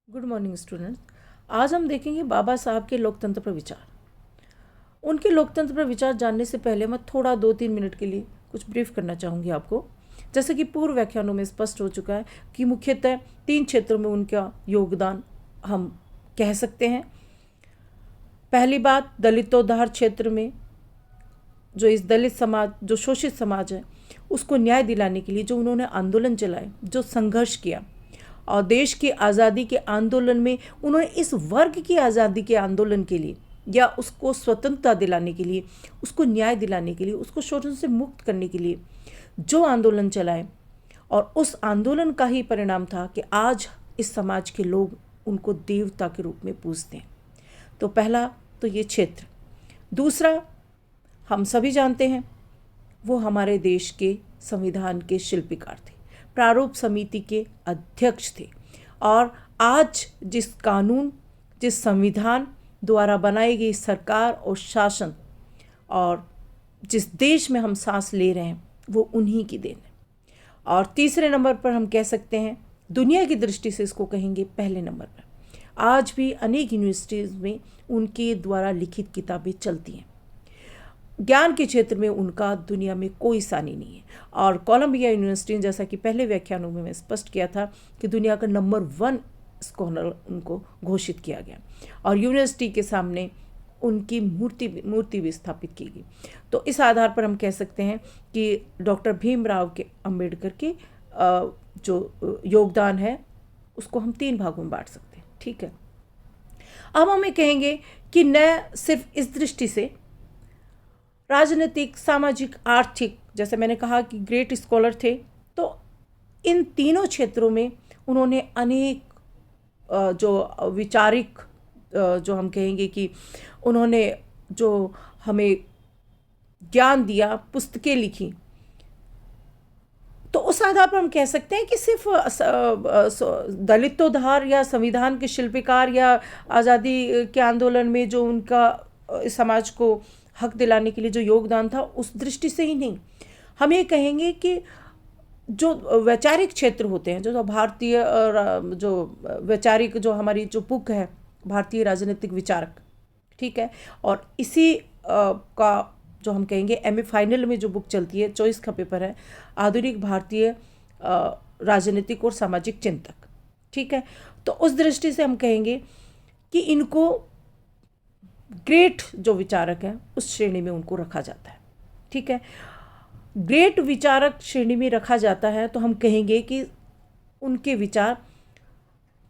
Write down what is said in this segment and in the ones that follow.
Good morning students. आज हम देखेंगे बाबा साहब के लोकतंत्र पर विचार। उनके लोकतंत्र पर विचार जानने से पहले मैं थोड़ा 2-3 मिनट के लिए कुछ ब्रीफ करना चाहूँगी आपको। जैसे कि पूर्व व्याख्यानों में स्पष्ट हो चुका है कि मुख्यतः 3 क्षेत्रों में उनका योगदान हम कह सकते हैं। पहली बात, दलितोद्धार क्षेत्र में जो इस दलित समाज, जो शोषित समाज है, उसको न्याय दिलाने के लिए जो उन्होंने आंदोलन चलाए, जो संघर्ष किया, और देश की आज़ादी के आंदोलन में उन्होंने इस वर्ग की आज़ादी के आंदोलन के लिए या उसको स्वतंत्रता दिलाने के लिए, उसको न्याय दिलाने के लिए, उसको शोषण से मुक्त करने के लिए जो आंदोलन चलाए, और उस आंदोलन का ही परिणाम था कि आज इस समाज के लोग उनको देवता के रूप में पूजते हैं। तो पहला तो ये क्षेत्र। दूसरा, हम सभी जानते हैं वो हमारे देश के संविधान के शिल्पकार थे, प्रारूप समिति के अध्यक्ष थे, और आज जिस कानून, जिस संविधान द्वारा बनाई गई सरकार और शासन और जिस देश में हम सांस ले रहे हैं वो उन्हीं की देन है। और तीसरे नंबर पर हम कह सकते हैं, दुनिया की दृष्टि से इसको कहेंगे पहले नंबर पर, आज भी अनेक यूनिवर्सिटीज़ में उनके द्वारा लिखित किताबें चलती हैं। ज्ञान के क्षेत्र में उनका दुनिया में कोई सानी नहीं है। और कोलंबिया यूनिवर्सिटी, जैसा कि पहले व्याख्यानों में मैं स्पष्ट किया था कि दुनिया का नंबर 1 स्कॉलर उनको घोषित किया गया, और यूनिवर्सिटी के सामने उनकी मूर्ति भी स्थापित की गई। तो इस आधार पर हम कह सकते हैं कि डॉक्टर भीमराव के अंबेडकर के जो योगदान है उसको हम 3 भागों में बांट सकते हैं। ठीक है, अब हमें कहेंगे कि न सिर्फ इस दृष्टि से राजनीतिक, सामाजिक, आर्थिक, जैसे मैंने कहा कि ग्रेट स्कॉलर थे, तो इन तीनों क्षेत्रों में उन्होंने अनेक जो विचारिक, जो हम कहेंगे कि उन्होंने जो हमें ज्ञान दिया, पुस्तकें लिखी, तो उस आधार पर हम कह सकते हैं कि सिर्फ दलितोद्धार या संविधान के शिल्पकार या आज़ादी के आंदोलन में जो उनका समाज को हक दिलाने के लिए जो योगदान था, उस दृष्टि से ही नहीं, हम ये कहेंगे कि जो वैचारिक क्षेत्र होते हैं, जो भारतीय जो वैचारिक, जो हमारी जो बुक है भारतीय राजनीतिक विचारक, ठीक है, और इसी का जो हम कहेंगे MA फाइनल में जो बुक चलती है, चॉइस का पेपर है, आधुनिक भारतीय राजनीतिक और सामाजिक चिंतक, ठीक है। तो उस दृष्टि से हम कहेंगे कि इनको ग्रेट जो विचारक हैं उस श्रेणी में उनको रखा जाता है। ठीक है, ग्रेट विचारक श्रेणी में रखा जाता है, तो हम कहेंगे कि उनके विचार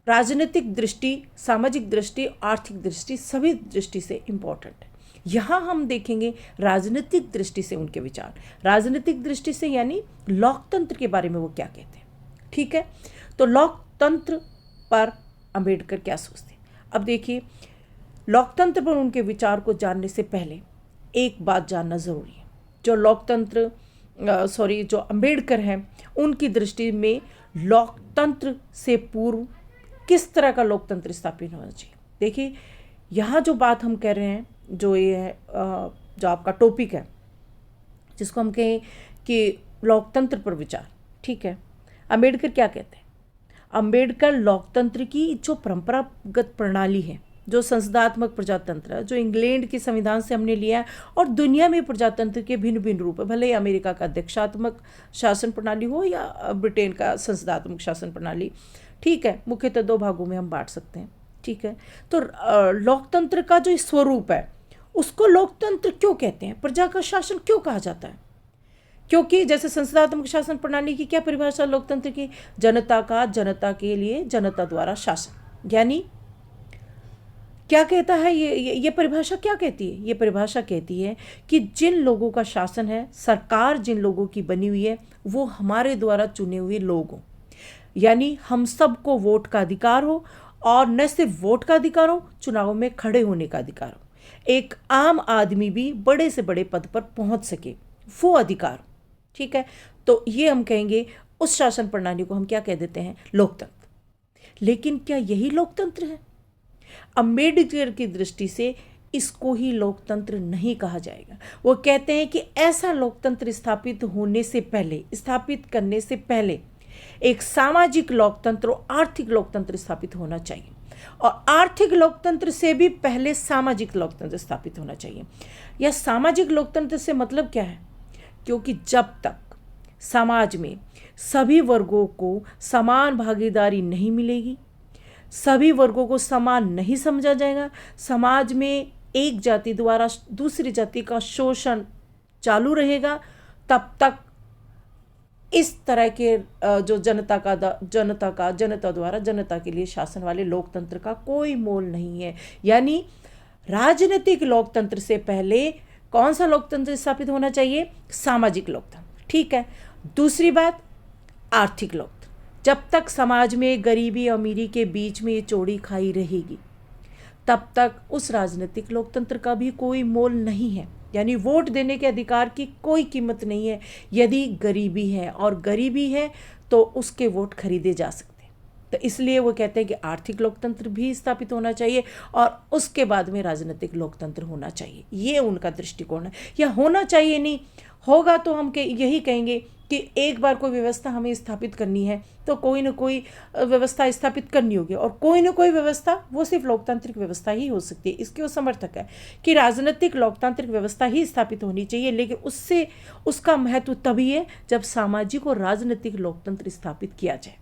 राजनीतिक दृष्टि, सामाजिक दृष्टि, आर्थिक दृष्टि, सभी दृष्टि से इम्पोर्टेंट है। यहाँ हम देखेंगे राजनीतिक दृष्टि से उनके विचार, राजनीतिक दृष्टि से यानी लोकतंत्र के बारे में वो क्या कहते हैं। ठीक है, तो लोकतंत्र पर अंबेडकर क्या सोचते हैं। अब देखिए, लोकतंत्र पर उनके विचार को जानने से पहले एक बात जानना ज़रूरी है। जो लोकतंत्र जो अंबेडकर हैं, उनकी दृष्टि में लोकतंत्र से पूर्व किस तरह का लोकतंत्र स्थापित होना चाहिए। देखिए, यहाँ जो बात हम कह रहे हैं, जो ये है, जो आपका टॉपिक है, जिसको हम कहें कि लोकतंत्र पर विचार, ठीक है, अंबेडकर क्या कहते हैं। अंबेडकर लोकतंत्र की जो परंपरागत प्रणाली है, जो संसदात्मक प्रजातंत्र है, जो इंग्लैंड के संविधान से हमने लिया है, और दुनिया में प्रजातंत्र के भिन्न भिन्न रूप है, भले ही अमेरिका का अध्यक्षात्मक शासन प्रणाली हो या ब्रिटेन का संसदात्मक शासन प्रणाली, ठीक है, मुख्यतः 2 भागों में हम बांट सकते हैं। ठीक है, तो लोकतंत्र का जो स्वरूप है उसको लोकतंत्र क्यों कहते हैं, प्रजा का शासन क्यों कहा जाता है। क्योंकि जैसे संसदात्मक शासन प्रणाली की क्या परिभाषा लोकतंत्र की, जनता का, जनता के लिए, जनता द्वारा शासन। यानी क्या कहता है ये परिभाषा क्या कहती है। ये परिभाषा कहती है कि जिन लोगों का शासन है, सरकार जिन लोगों की बनी हुई है, वो हमारे द्वारा चुने हुए लोग हों, यानी हम सबको वोट का अधिकार हो, और न सिर्फ वोट का अधिकार हो, चुनाव में खड़े होने का अधिकार हो, एक आम आदमी भी बड़े से बड़े पद पर पहुंच सके, वो अधिकार। ठीक है, तो ये हम कहेंगे, उस शासन प्रणाली को हम क्या कह देते हैं, लोकतंत्र। लेकिन क्या यही लोकतंत्र है। अंबेडकर की दृष्टि से इसको ही लोकतंत्र नहीं कहा जाएगा। वो कहते हैं कि ऐसा लोकतंत्र स्थापित होने से पहले, स्थापित करने से पहले एक सामाजिक लोकतंत्र और आर्थिक लोकतंत्र स्थापित होना चाहिए, और आर्थिक लोकतंत्र से भी पहले सामाजिक लोकतंत्र स्थापित होना चाहिए। यह सामाजिक लोकतंत्र से मतलब क्या है? क्योंकि जब तक समाज में सभी वर्गों को समान भागीदारी नहीं मिलेगी, सभी वर्गों को समान नहीं समझा जाएगा, समाज में एक जाति द्वारा दूसरी जाति का शोषण चालू रहेगा, तब तक इस तरह के जो जनता द्वारा जनता के लिए शासन वाले लोकतंत्र का कोई मोल नहीं है। यानी राजनीतिक लोकतंत्र से पहले कौन सा लोकतंत्र स्थापित होना चाहिए? सामाजिक लोकतंत्र। ठीक है। दूसरी बात, आर्थिक लोकतंत्र। जब तक समाज में गरीबी अमीरी के बीच में ये चौड़ी खाई रहेगी, तब तक उस राजनीतिक लोकतंत्र का भी कोई मोल नहीं है। यानी वोट देने के अधिकार की कोई कीमत नहीं है यदि गरीबी है, और गरीबी है तो उसके वोट खरीदे जा सकते हैं। तो इसलिए वो कहते हैं कि आर्थिक लोकतंत्र भी स्थापित होना चाहिए और उसके बाद में राजनीतिक लोकतंत्र होना चाहिए। ये उनका दृष्टिकोण है। यह होना चाहिए नहीं होगा तो हम यही कहेंगे कि एक बार कोई व्यवस्था हमें स्थापित करनी है तो कोई ना कोई व्यवस्था स्थापित करनी होगी, और कोई ना कोई व्यवस्था वो सिर्फ लोकतांत्रिक व्यवस्था ही हो सकती है। इसके वो समर्थक है कि राजनीतिक लोकतांत्रिक व्यवस्था ही स्थापित होनी चाहिए, लेकिन उससे उसका महत्व तभी है जब सामाजिक और राजनीतिक लोकतंत्र स्थापित किया जाए।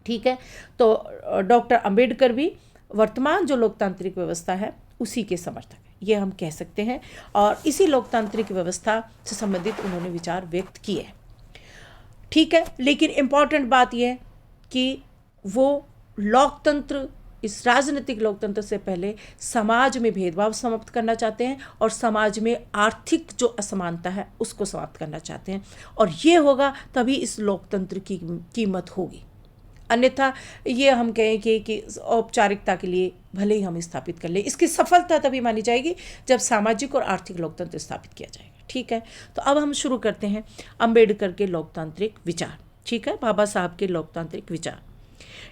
ठीक है। तो डॉक्टर अंबेडकर भी वर्तमान जो लोकतांत्रिक व्यवस्था है उसी के समर्थक है, ये हम कह सकते हैं, और इसी लोकतांत्रिक व्यवस्था से संबंधित उन्होंने विचार व्यक्त किए हैं। ठीक है। लेकिन इम्पॉर्टेंट बात यह है कि वो लोकतंत्र, इस राजनीतिक लोकतंत्र से पहले समाज में भेदभाव समाप्त करना चाहते हैं और समाज में आर्थिक जो असमानता है उसको समाप्त करना चाहते हैं, और ये होगा तभी इस लोकतंत्र की कीमत होगी। अन्यथा ये हम कहें कि औपचारिकता के लिए भले ही हम स्थापित कर लें, इसकी सफलता तभी मानी जाएगी जब सामाजिक और आर्थिक लोकतंत्र स्थापित किया जाएगा। ठीक है। तो अब हम शुरू करते हैं अंबेडकर के लोकतांत्रिक विचार। ठीक है। बाबा साहब के लोकतांत्रिक विचार।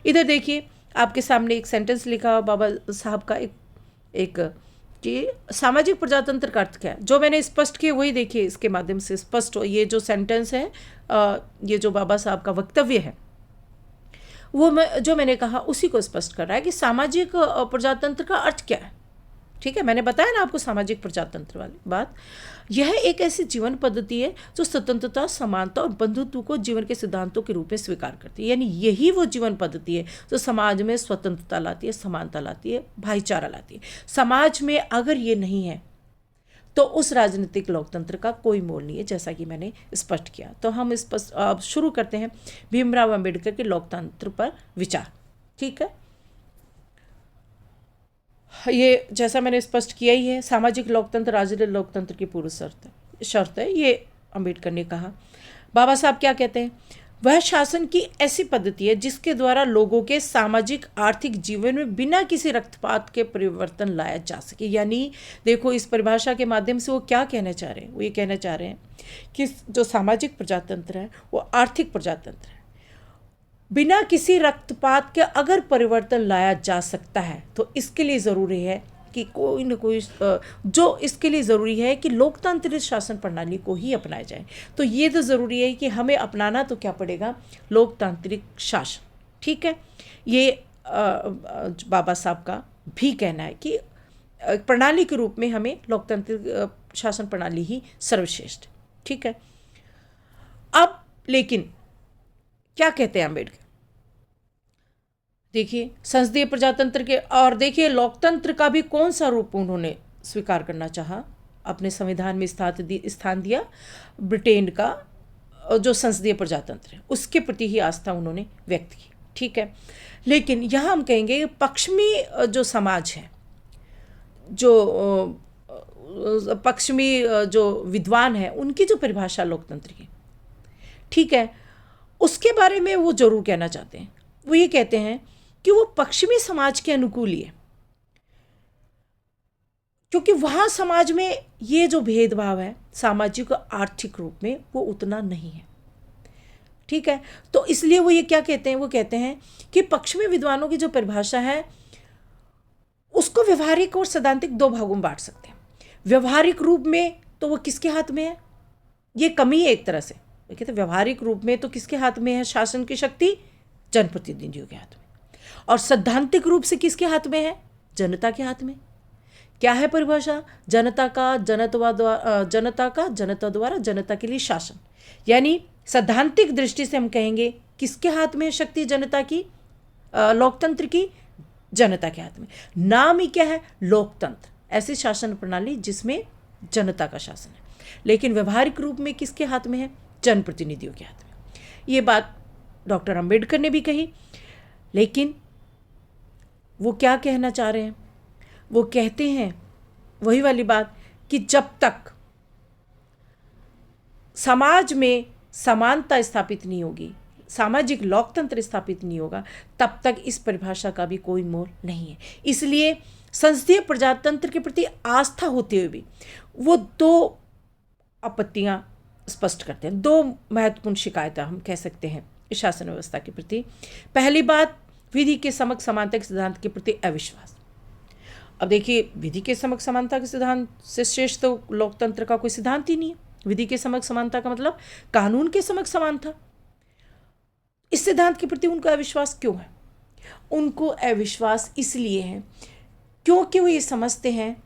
इधर देखिए, आपके सामने एक सेंटेंस लिखा हुआ बाबा साहब का एक कि सामाजिक प्रजातंत्र का अर्थ क्या है। जो मैंने स्पष्ट किया वही देखिए, इसके माध्यम से स्पष्ट हो। ये जो सेंटेंस है, ये जो बाबा साहब का वक्तव्य है, वो जो मैंने कहा उसी को स्पष्ट कर रहा है कि सामाजिक प्रजातंत्र का अर्थ क्या है। ठीक है। मैंने बताया ना आपको सामाजिक प्रजातंत्र वाली बात। यह एक ऐसी जीवन पद्धति है जो स्वतंत्रता, समानता और बंधुत्व को जीवन के सिद्धांतों के रूप में स्वीकार करती है। यानी यही वो जीवन पद्धति है जो समाज में स्वतंत्रता लाती है, समानता लाती है, भाईचारा लाती है। समाज में अगर ये नहीं है तो उस राजनीतिक लोकतंत्र का कोई मोल नहीं है, जैसा कि मैंने स्पष्ट किया। तो हम अब शुरू करते हैं भीमराव अंबेडकर के लोकतंत्र पर विचार। ठीक है। ये जैसा मैंने स्पष्ट किया ही है, सामाजिक लोकतंत्र राजनीतिक लोकतंत्र की पूर्व शर्त है, ये अंबेडकर ने कहा। बाबा साहब क्या कहते हैं? वह शासन की ऐसी पद्धति है जिसके द्वारा लोगों के सामाजिक आर्थिक जीवन में बिना किसी रक्तपात के परिवर्तन लाया जा सके। यानी देखो, इस परिभाषा के माध्यम से वो क्या कहना चाह रहे हैं? वो ये कहना चाह रहे हैं कि जो सामाजिक प्रजातंत्र है वो आर्थिक प्रजातंत्र है। बिना किसी रक्तपात के अगर परिवर्तन लाया जा सकता है तो इसके लिए ज़रूरी है कि कोई न कोई जो इसके लिए ज़रूरी है कि लोकतांत्रिक शासन प्रणाली को ही अपनाया जाए। तो ये तो ज़रूरी है कि हमें अपनाना तो क्या पड़ेगा? लोकतांत्रिक शासन। ठीक है। ये बाबा साहब का भी कहना है कि प्रणाली के रूप में हमें लोकतांत्रिक शासन प्रणाली ही सर्वश्रेष्ठ। ठीक है। अब लेकिन क्या कहते हैं अंबेडकर? देखिए, संसदीय प्रजातंत्र के, और देखिए लोकतंत्र का भी कौन सा रूप उन्होंने स्वीकार करना चाहा, अपने संविधान में स्थान दिया। ब्रिटेन का जो संसदीय प्रजातंत्र है उसके प्रति ही आस्था उन्होंने व्यक्त की। ठीक है। लेकिन यहाँ हम कहेंगे पश्चिमी जो समाज है, जो पश्चिमी जो विद्वान है, उनकी जो परिभाषा लोकतंत्र की, ठीक है, उसके बारे में वो जरूर कहना चाहते हैं। वो ये कहते हैं कि वो पश्चिमी समाज के अनुकूल ही है, क्योंकि वहाँ समाज में ये जो भेदभाव है सामाजिक और आर्थिक रूप में वो उतना नहीं है। ठीक है। तो इसलिए वो ये क्या कहते हैं? वो कहते हैं कि पश्चिमी विद्वानों की जो परिभाषा है उसको व्यवहारिक और सैद्धांतिक दो भागों में बांट सकते हैं। व्यवहारिक रूप में तो वो किसके हाथ में है? ये कमी है एक तरह से। कहते व्यवहारिक रूप में तो किसके हाथ में है शासन की शक्ति? जनप्रतिनिधियों के हाथ में। और सैद्धांतिक रूप से किसके हाथ में है? जनता के हाथ में। क्या है परिभाषा? जनता का जनता द्वारा जनता के लिए शासन। यानी सैद्धांतिक दृष्टि से हम कहेंगे किसके हाथ में है शक्ति? जनता की, लोकतंत्र की, जनता के हाथ में। नाम ही क्या है? लोकतंत्र, ऐसी शासन प्रणाली जिसमें जनता का शासन है। लेकिन व्यवहारिक रूप में किसके हाथ में है? जनप्रतिनिधियों के हाथ में। ये बात डॉक्टर अंबेडकर ने भी कही। लेकिन वो क्या कहना चाह रहे हैं? वो कहते हैं वही वाली बात कि जब तक समाज में समानता स्थापित नहीं होगी, सामाजिक लोकतंत्र स्थापित नहीं होगा, तब तक इस परिभाषा का भी कोई मोल नहीं है। इसलिए संसदीय प्रजातंत्र के प्रति आस्था होते हुए भी वो दो आपत्तियां स्पष्ट करते हैं, दो महत्वपूर्ण शिकायतें हम कह सकते हैं इस शासन व्यवस्था के प्रति। पहली बात, विधि के समक्ष समानता के सिद्धांत के प्रति अविश्वास। अब देखिए, विधि के समक्ष समानता के सिद्धांत से श्रेष्ठ तो लोकतंत्र का कोई सिद्धांत ही नहीं है। विधि के समक्ष समानता का मतलब कानून के समक्ष समानता। इस सिद्धांत के प्रति उनका अविश्वास क्यों है? उनको अविश्वास इसलिए है क्योंकि वो ये समझते हैं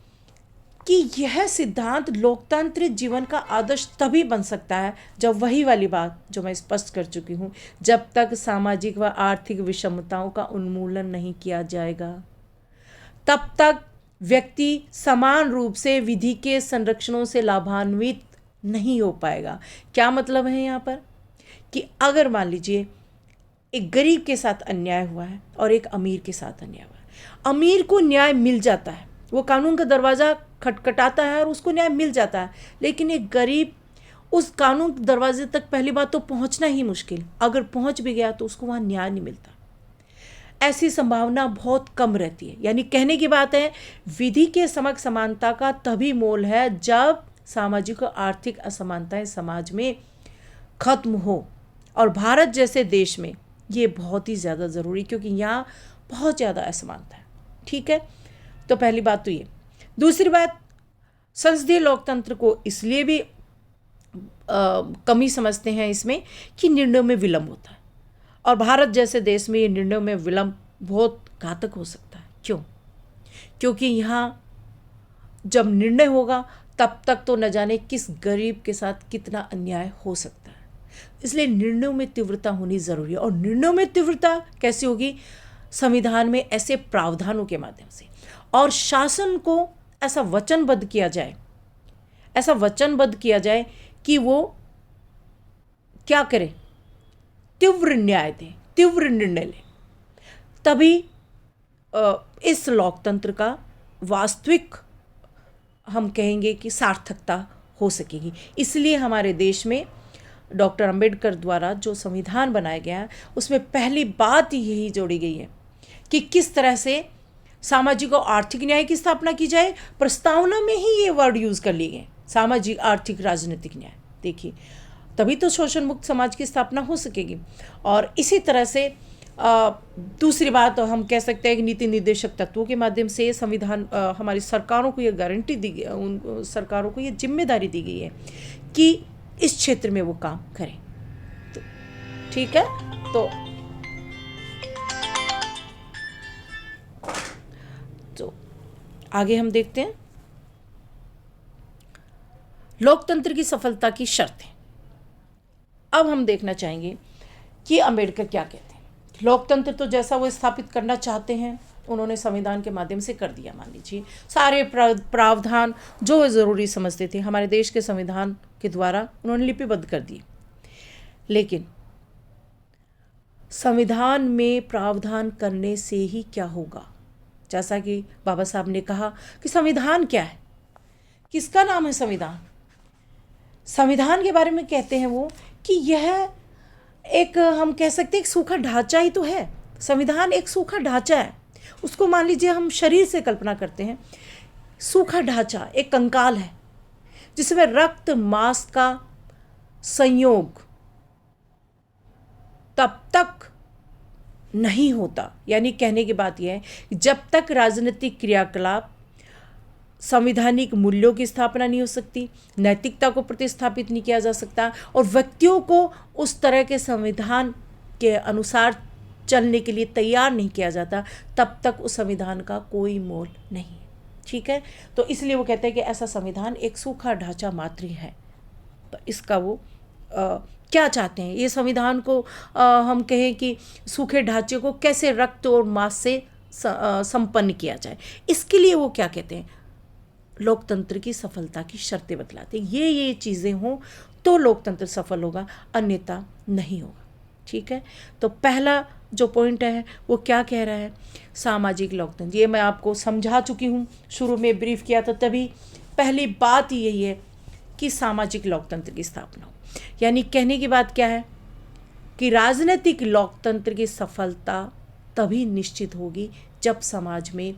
कि यह सिद्धांत लोकतांत्रिक जीवन का आदर्श तभी बन सकता है जब वही वाली बात जो मैं स्पष्ट कर चुकी हूँ, जब तक सामाजिक व आर्थिक विषमताओं का उन्मूलन नहीं किया जाएगा, तब तक व्यक्ति समान रूप से विधि के संरक्षणों से लाभान्वित नहीं हो पाएगा। क्या मतलब है यहाँ पर? कि अगर मान लीजिए एक गरीब के साथ अन्याय हुआ है और एक अमीर के साथ अन्याय हुआ है, अमीर को न्याय मिल जाता है, वो कानून का दरवाज़ा खटखटाता है और उसको न्याय मिल जाता है। लेकिन एक गरीब उस कानून के दरवाजे तक पहली बात तो पहुंचना ही मुश्किल, अगर पहुंच भी गया तो उसको वहाँ न्याय नहीं मिलता। ऐसी संभावना बहुत कम रहती है। यानी कहने की बात है, विधि के समक्ष समानता का तभी मोल है जब सामाजिक और आर्थिक असमानताएं समाज में खत्म हो। और भारत जैसे देश में ये बहुत ही ज़्यादा ज़रूरी, क्योंकि यहाँ बहुत ज़्यादा असमानता है। ठीक है, तो पहली बात तो ये। दूसरी बात, संसदीय लोकतंत्र को इसलिए भी कमी समझते हैं इसमें कि निर्णयों में विलंब होता है, और भारत जैसे देश में ये निर्णयों में विलंब बहुत घातक हो सकता है। क्यों? क्योंकि यहाँ जब निर्णय होगा तब तक तो न जाने किस गरीब के साथ कितना अन्याय हो सकता है। इसलिए निर्णयों में तीव्रता होनी ज़रूरी है। और निर्णयों में तीव्रता कैसे होगी? संविधान में ऐसे प्रावधानों के माध्यम से, और शासन को ऐसा वचनबद्ध किया जाए कि वो क्या करे? तीव्र न्याय दे, तीव्र निर्णय ले, तभी इस लोकतंत्र का वास्तविक हम कहेंगे कि सार्थकता हो सकेगी। इसलिए हमारे देश में डॉक्टर अंबेडकर द्वारा जो संविधान बनाया गया है उसमें पहली बात यही जोड़ी गई है कि किस तरह से सामाजिक और आर्थिक न्याय की स्थापना की जाए। प्रस्तावना में ही ये वर्ड यूज़ कर लिए गए, सामाजिक, आर्थिक, राजनीतिक न्याय। देखिए, तभी तो शोषण मुक्त समाज की स्थापना हो सकेगी। और इसी तरह से दूसरी बात हम कह सकते हैं कि नीति निर्देशक तत्वों के माध्यम से संविधान, हमारी सरकारों को ये गारंटी दी गई, उन सरकारों को ये जिम्मेदारी दी गई है कि इस क्षेत्र में वो काम करें। तो ठीक है, तो आगे हम देखते हैं लोकतंत्र की सफलता की शर्तें। अब हम देखना चाहेंगे कि अंबेडकर क्या कहते हैं। लोकतंत्र तो जैसा वो स्थापित करना चाहते हैं उन्होंने संविधान के माध्यम से कर दिया। मान लीजिए सारे प्रावधान जो ज़रूरी समझते थे हमारे देश के संविधान के द्वारा उन्होंने लिपिबद्ध कर दिए। लेकिन संविधान में प्रावधान करने से ही क्या होगा? जैसा कि बाबा साहब ने कहा कि संविधान क्या है, किसका नाम है संविधान? संविधान के बारे में कहते हैं वो कि यह एक, हम कह सकते हैं, एक सूखा ढांचा ही तो है। संविधान एक सूखा ढांचा है। उसको मान लीजिए हम शरीर से कल्पना करते हैं, सूखा ढांचा एक कंकाल है जिसमें रक्त मांस का संयोग तब तक नहीं होता। यानी कहने की बात यह है कि जब तक राजनीतिक क्रियाकलाप संवैधानिक मूल्यों की स्थापना नहीं हो सकती, नैतिकता को प्रतिस्थापित नहीं किया जा सकता, और व्यक्तियों को उस तरह के संविधान के अनुसार चलने के लिए तैयार नहीं किया जाता, तब तक उस संविधान का कोई मोल नहीं है। ठीक है, तो इसलिए वो कहते हैं कि ऐसा संविधान एक सूखा ढांचा मात्र है। तो इसका वो क्या चाहते हैं, ये संविधान को हम कहें कि सूखे ढांचे को कैसे रक्त और मांस से संपन्न किया जाए, इसके लिए वो क्या कहते हैं, लोकतंत्र की सफलता की शर्तें बतलाते हैं। ये चीज़ें हों तो लोकतंत्र सफल होगा, अन्यथा नहीं होगा। ठीक है, तो पहला जो पॉइंट है वो क्या कह रहा है, सामाजिक लोकतंत्र। ये मैं आपको समझा चुकी हूँ, शुरू में ब्रीफ किया था तभी। पहली बात यही है कि सामाजिक लोकतंत्र की स्थापना हो, यानी कहने की बात क्या है कि राजनीतिक लोकतंत्र की सफलता तभी निश्चित होगी जब समाज में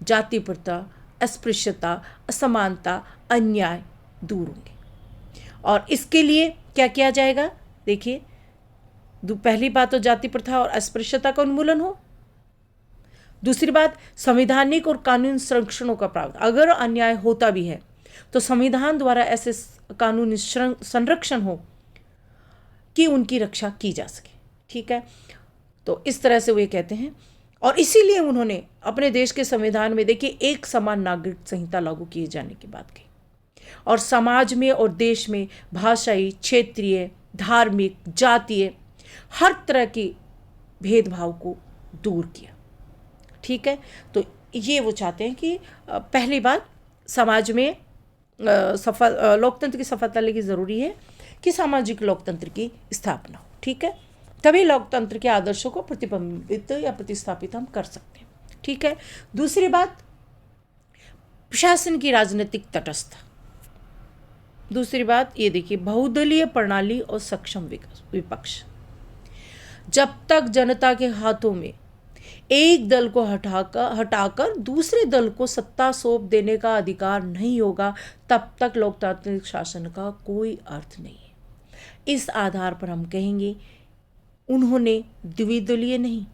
जाति प्रथा, अस्पृश्यता, असमानता, अन्याय दूर होंगे। और इसके लिए क्या किया जाएगा, देखिए, पहली बात तो जाति प्रथा और अस्पृश्यता का उन्मूलन हो। दूसरी बात, संवैधानिक और कानूनी संरक्षणों का प्रावधान। अगर अन्याय होता भी है तो संविधान द्वारा ऐसे कानूनी संरक्षण हो कि उनकी रक्षा की जा सके। ठीक है, तो इस तरह से वो ये कहते हैं। और इसीलिए उन्होंने अपने देश के संविधान में, देखिए, एक समान नागरिक संहिता लागू किए जाने की बात कही, और समाज में और देश में भाषाई, क्षेत्रीय, धार्मिक, जातीय हर तरह की भेदभाव को दूर किया। ठीक है, तो ये वो चाहते हैं कि पहली बात, समाज में लोकतंत्र की सफलता लेके ज़रूरी है कि सामाजिक लोकतंत्र की स्थापना हो। ठीक है, तभी लोकतंत्र के आदर्शों को प्रतिबिंबित या प्रतिस्थापित हम कर सकते हैं। ठीक है, दूसरी बात, प्रशासन की राजनीतिक तटस्थता। दूसरी बात ये देखिए, बहुदलीय प्रणाली और सक्षम विपक्ष। जब तक जनता के हाथों में एक दल को हटाकर दूसरे दल को सत्ता सौंप देने का अधिकार नहीं होगा, तब तक लोकतांत्रिक शासन का कोई अर्थ नहीं है। इस आधार पर हम कहेंगे उन्होंने द्विदलीय नहीं,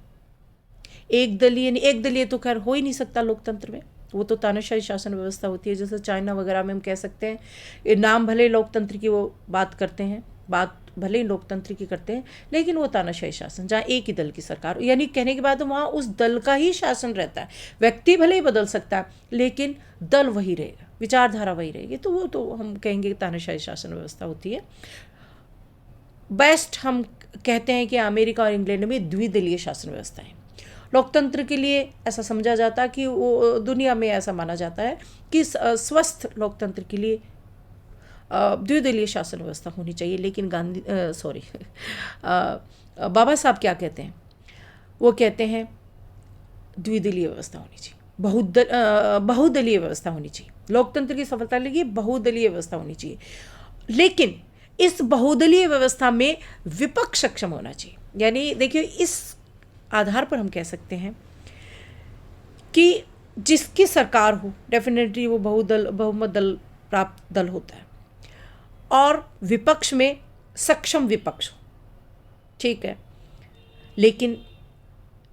एक दलीय तो खैर हो ही नहीं सकता लोकतंत्र में, वो तो तानाशाही शासन व्यवस्था होती है। जैसे चाइना वगैरह में हम कह सकते हैं, ये नाम भले लोकतंत्र की वो बात करते हैं, बात भले ही लोकतंत्र की करते हैं, लेकिन वो तानाशाही शासन, जहाँ एक ही दल की सरकार, यानी कहने के बाद वहाँ उस दल का ही शासन रहता है। व्यक्ति भले ही बदल सकता है, लेकिन दल वही रहेगा, विचारधारा वही रहेगी, तो वो तो हम कहेंगे तानाशाही शासन व्यवस्था होती है। बेस्ट हम कहते हैं कि अमेरिका और इंग्लैंड में द्विदलीय शासन व्यवस्था है। लोकतंत्र के लिए ऐसा समझा जाता है कि वो दुनिया में ऐसा माना जाता है कि स्वस्थ लोकतंत्र के लिए द्विदलीय शासन व्यवस्था होनी चाहिए। लेकिन बाबा साहब क्या कहते हैं, वो कहते हैं द्विदलीय व्यवस्था होनी चाहिए, बहुदलीय व्यवस्था होनी चाहिए। लोकतंत्र की सफलता के लिए बहुदलीय व्यवस्था होनी चाहिए, लेकिन इस बहुदलीय व्यवस्था में विपक्ष सक्षम होना चाहिए। यानी देखिए, इस आधार पर हम कह सकते हैं कि जिसकी सरकार हो, डेफिनेटली वो बहुमत दल प्राप्त दल होता है, और विपक्ष में सक्षम विपक्ष हो। ठीक है, लेकिन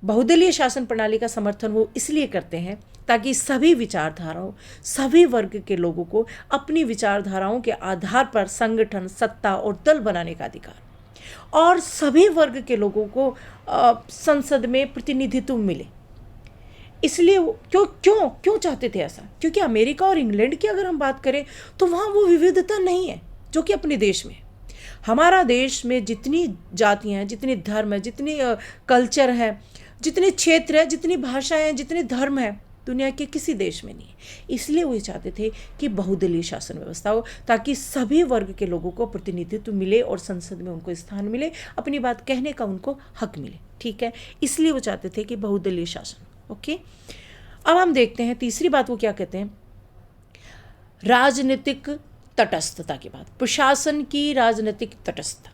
बहुदलीय शासन प्रणाली का समर्थन वो इसलिए करते हैं ताकि सभी विचारधाराओं, सभी वर्ग के लोगों को अपनी विचारधाराओं के आधार पर संगठन, सत्ता और दल बनाने का अधिकार, और सभी वर्ग के लोगों को संसद में प्रतिनिधित्व मिले। इसलिए क्यों चाहते थे ऐसा, क्योंकि अमेरिका और इंग्लैंड की अगर हम बात करें तो वहाँ वो विविधता नहीं है जो कि अपने देश में। हमारा देश में जितनी जातियाँ हैं, जितने धर्म हैं, जितनी कल्चर हैं, जितने क्षेत्र हैं, जितनी भाषाएं हैं, जितने धर्म हैं, दुनिया के किसी देश में नहीं है। इसलिए वो चाहते थे कि बहुदलीय शासन व्यवस्था हो, ताकि सभी वर्ग के लोगों को प्रतिनिधित्व मिले और संसद में उनको स्थान मिले, अपनी बात कहने का उनको हक मिले। ठीक है, इसलिए वो चाहते थे कि बहुदलीय शासन। ओके, अब हम देखते हैं तीसरी बात वो क्या कहते हैं, राजनीतिक तटस्थता की बात। प्रशासन की राजनीतिक तटस्थता।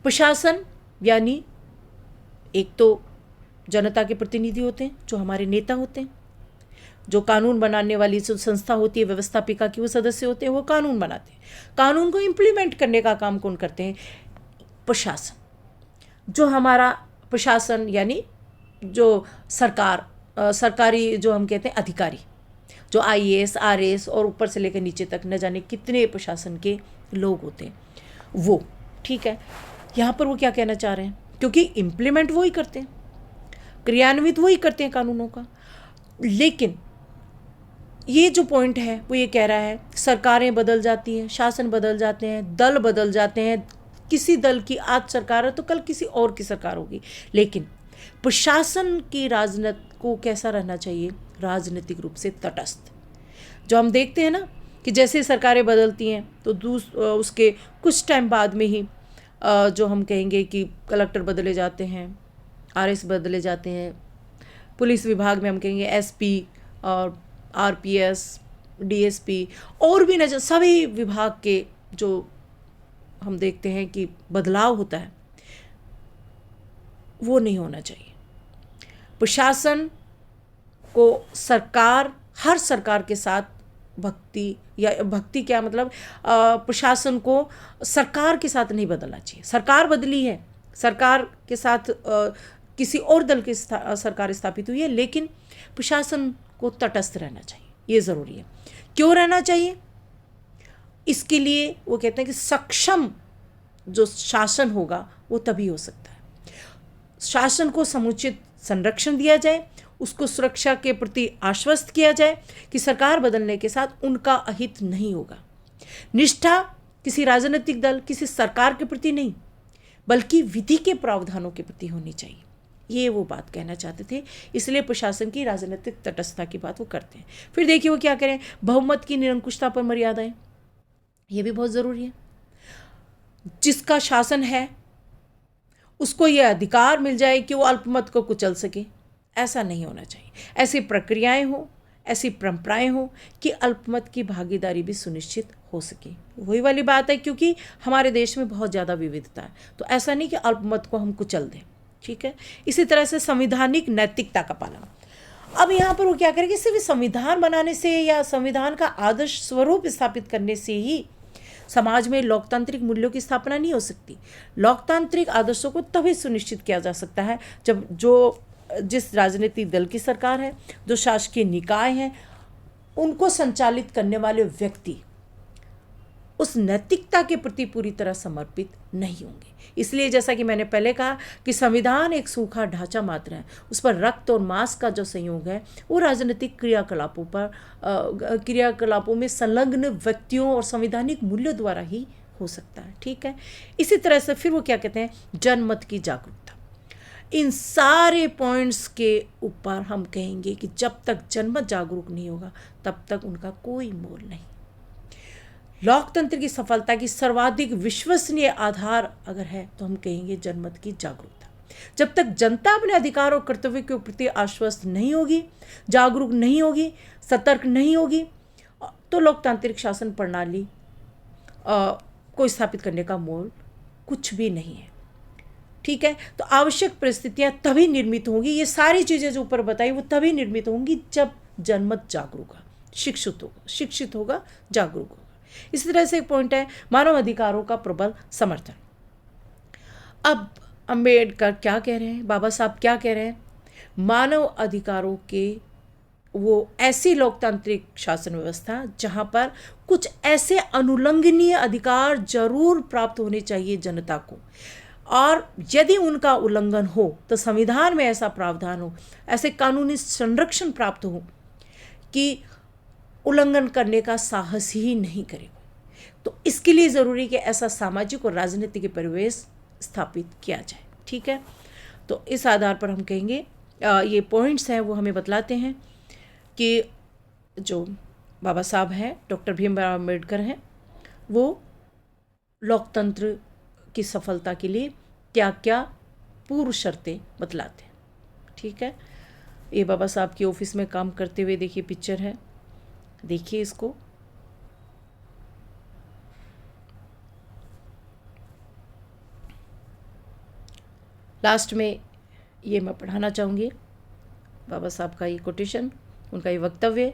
प्रशासन यानी एक तो जनता के प्रतिनिधि होते हैं, जो हमारे नेता होते हैं, जो कानून बनाने वाली जो संस्था होती है, व्यवस्थापिका की वो सदस्य होते हैं, वो कानून बनाते हैं। कानून को इम्प्लीमेंट करने का काम कौन करते हैं, प्रशासन। जो हमारा प्रशासन यानी जो सरकारी जो हम कहते हैं अधिकारी, जो IAS RAS और ऊपर से लेकर नीचे तक न जाने कितने प्रशासन के लोग होते हैं वो, ठीक है। यहाँ पर वो क्या कहना चाह रहे हैं, क्योंकि इम्प्लीमेंट वो ही करते हैं, क्रियान्वित वो ही करते हैं कानूनों का। लेकिन ये जो पॉइंट है वो ये कह रहा है सरकारें बदल जाती हैं, शासन बदल जाते हैं, दल बदल जाते हैं, किसी दल की आज सरकार है तो कल किसी और की सरकार होगी, लेकिन प्रशासन की राजनीति को कैसा रहना चाहिए, राजनीतिक रूप से तटस्थ। जो हम देखते हैं ना कि जैसे सरकारें बदलती हैं तो उसके कुछ टाइम बाद में ही जो हम कहेंगे कि कलेक्टर बदले जाते हैं, RS बदले जाते हैं, पुलिस विभाग में हम कहेंगे SP और RPS DSP और भी न सभी विभाग के जो हम देखते हैं कि बदलाव होता है, वो नहीं होना चाहिए। प्रशासन को सरकार, हर सरकार के साथ भक्ति या भक्ति क्या मतलब, प्रशासन को सरकार के साथ नहीं बदलना चाहिए। सरकार बदली है, सरकार के साथ किसी और दल की सरकार स्थापित हुई है, लेकिन प्रशासन को तटस्थ रहना चाहिए, ये ज़रूरी है। क्यों रहना चाहिए? इसके लिए वो कहते हैं कि सक्षम जो शासन होगा वो तभी हो सकता है। शासन को समुचित संरक्षण दिया जाए, उसको सुरक्षा के प्रति आश्वस्त किया जाए कि सरकार बदलने के साथ उनका अहित नहीं होगा। निष्ठा किसी राजनीतिक दल, किसी सरकार के प्रति नहीं, बल्कि विधि के प्रावधानों के प्रति होनी चाहिए। ये वो बात कहना चाहते थे, इसलिए प्रशासन की राजनीतिक तटस्थता की बात वो करते हैं। फिर देखिए वो क्या करें, बहुमत की निरंकुशता पर मर्यादाएं, ये भी बहुत ज़रूरी है। जिसका शासन है उसको ये अधिकार मिल जाए कि वो अल्पमत को कुचल सके, ऐसा नहीं होना चाहिए। ऐसी प्रक्रियाएं हो, ऐसी परंपराएं हो कि अल्पमत की भागीदारी भी सुनिश्चित हो सके। वही वाली बात है, क्योंकि हमारे देश में बहुत ज़्यादा विविधता है, तो ऐसा नहीं कि अल्पमत को हम कुचल दें, ठीक है। इसी तरह से संवैधानिक नैतिकता का पालन। अब यहाँ पर वो क्या करेंगे, सिर्फ संविधान बनाने से या संविधान का आदर्श स्वरूप स्थापित करने से ही समाज में लोकतांत्रिक मूल्यों की स्थापना नहीं हो सकती। लोकतांत्रिक आदर्शों को तभी सुनिश्चित किया जा सकता है जब जिस राजनीतिक दल की सरकार है, जो शासकीय निकाय हैं, उनको संचालित करने वाले व्यक्ति उस नैतिकता के प्रति पूरी तरह समर्पित नहीं होंगे। इसलिए जैसा कि मैंने पहले कहा कि संविधान एक सूखा ढांचा मात्र है, उस पर रक्त और मांस का जो संयोग है वो राजनीतिक क्रियाकलापों में संलग्न व्यक्तियों और संवैधानिक मूल्यों द्वारा ही हो सकता है, ठीक है। इसी तरह से फिर वो क्या कहते हैं, जनमत की जागरूकता। इन सारे पॉइंट्स के ऊपर हम कहेंगे कि जब तक जनमत जागरूक नहीं होगा तब तक उनका कोई मोल नहीं। लोकतंत्र की सफलता की सर्वाधिक विश्वसनीय आधार अगर है तो हम कहेंगे जनमत की जागरूकता। जब तक जनता अपने अधिकार और कर्तव्य के प्रति आश्वस्त नहीं होगी, जागरूक नहीं होगी, सतर्क नहीं होगी, तो लोकतांत्रिक शासन प्रणाली को स्थापित करने का मोल कुछ भी नहीं है, ठीक है। तो आवश्यक परिस्थितियां तभी निर्मित होंगी, ये सारी चीज़ें जो ऊपर बताई वो तभी निर्मित होंगी जब जनमत जागरूक होगा, शिक्षित होगा, जागरूक होगा। इसी तरह से एक पॉइंट है मानव अधिकारों का प्रबल समर्थन। अब अंबेडकर क्या कह रहे हैं, बाबा साहब क्या कह रहे हैं, मानव अधिकारों के वो ऐसी लोकतांत्रिक शासन व्यवस्था जहां पर कुछ ऐसे अनुल्लंघनीय अधिकार जरूर प्राप्त होने चाहिए जनता को, और यदि उनका उल्लंघन हो तो संविधान में ऐसा प्रावधान हो, ऐसे कानूनी संरक्षण प्राप्त हो कि उल्लंघन करने का साहस ही नहीं करेगा। तो इसके लिए ज़रूरी कि ऐसा सामाजिक और राजनीतिक परिवेश स्थापित किया जाए, ठीक है। तो इस आधार पर हम कहेंगे ये पॉइंट्स हैं वो हमें बतलाते हैं कि जो बाबा साहब हैं, डॉक्टर भीमराव अम्बेडकर हैं, वो लोकतंत्र की सफलता के लिए क्या क्या पूर्व शर्तें बतलाते हैं, ठीक है। ये बाबा साहब की ऑफिस में काम करते हुए देखिए पिक्चर है, देखिए इसको। लास्ट में ये मैं पढ़ाना चाहूँगी बाबा साहब का ये कोटेशन, उनका ये वक्तव्य।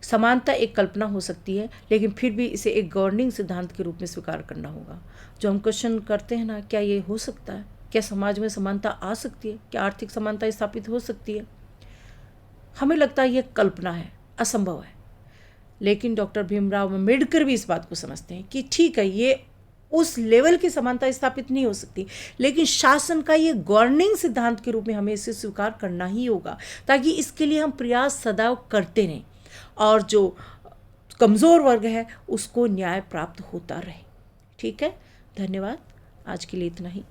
समानता एक कल्पना हो सकती है, लेकिन फिर भी इसे एक गवर्निंग सिद्धांत के रूप में स्वीकार करना होगा। जो हम क्वेश्चन करते हैं ना, क्या ये हो सकता है, क्या समाज में समानता आ सकती है, क्या आर्थिक समानता स्थापित हो सकती है, हमें लगता है ये कल्पना है। असंभव है। लेकिन डॉक्टर भीमराव अम्बेडकर भी इस बात को समझते हैं कि ठीक है, ये उस लेवल की समानता स्थापित नहीं हो सकती, लेकिन शासन का ये गवर्निंग सिद्धांत के रूप में हमें इसे स्वीकार करना ही होगा, ताकि इसके लिए हम प्रयास सदैव करते रहें और जो कमज़ोर वर्ग है उसको न्याय प्राप्त होता रहे। ठीक है, धन्यवाद। आज के लिए इतना ही।